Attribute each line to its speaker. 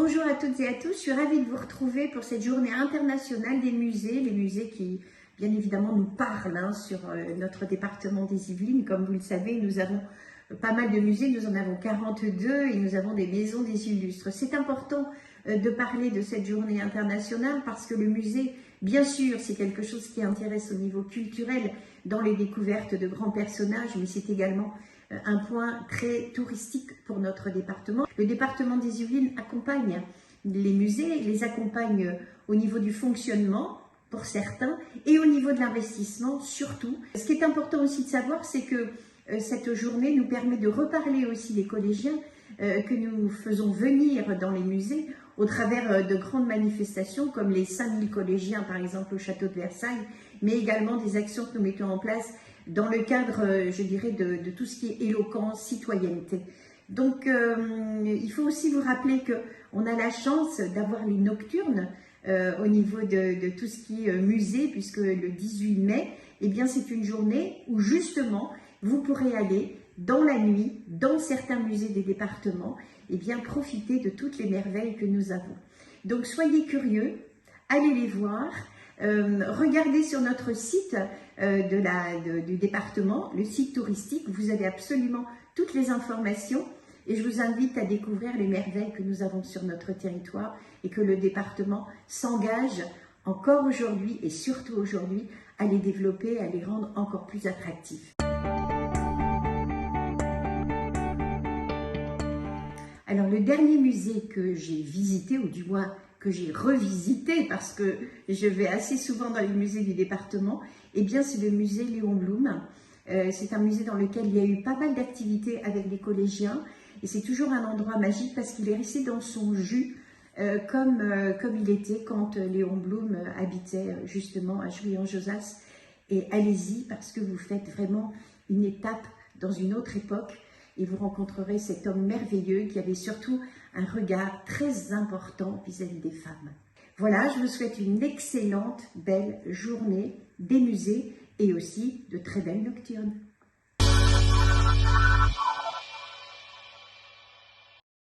Speaker 1: Bonjour à toutes et à tous, je suis ravie de vous retrouver pour cette journée internationale des musées, les musées qui bien évidemment nous parlent sur notre département des Yvelines. Comme vous le savez, nous avons pas mal de musées, nous en avons 42 et nous avons des maisons des illustres. C'est important de parler de cette journée internationale parce que le musée, bien sûr, c'est quelque chose qui intéresse au niveau culturel dans les découvertes de grands personnages, mais c'est également un point très touristique pour notre département. Le département des Yvelines accompagne les musées, les accompagne au niveau du fonctionnement pour certains et au niveau de l'investissement surtout. Ce qui est important aussi de savoir, c'est que cette journée nous permet de reparler aussi les collégiens que nous faisons venir dans les musées au travers de grandes manifestations comme les 5000 collégiens par exemple au château de Versailles, mais également des actions que nous mettons en place dans le cadre, je dirais, de tout ce qui est éloquence, citoyenneté. Donc, il faut aussi vous rappeler qu'on a la chance d'avoir les nocturnes au niveau de tout ce qui est musée, puisque le 18 mai, eh bien, c'est une journée où justement, vous pourrez aller dans la nuit, dans certains musées des départements, eh bien, profiter de toutes les merveilles que nous avons. Donc, soyez curieux, allez les voir. Regardez sur notre site du département, le site touristique, vous avez absolument toutes les informations et je vous invite à découvrir les merveilles que nous avons sur notre territoire et que le département s'engage encore aujourd'hui et surtout aujourd'hui à les développer, à les rendre encore plus attractifs. Alors le dernier musée que j'ai visité, ou du moins que j'ai revisité parce que je vais assez souvent dans les musées du département, eh bien c'est le musée Léon Blum. C'est un musée dans lequel il y a eu pas mal d'activités avec les collégiens et c'est toujours un endroit magique parce qu'il est resté dans son jus comme il était quand Léon Blum habitait justement à Juilly-en-Josas. Et allez-y parce que vous faites vraiment une étape dans une autre époque et vous rencontrerez cet homme merveilleux qui avait surtout un regard très important vis-à-vis des femmes. Voilà, je vous souhaite une excellente, belle journée des musées et aussi de très belles nocturnes.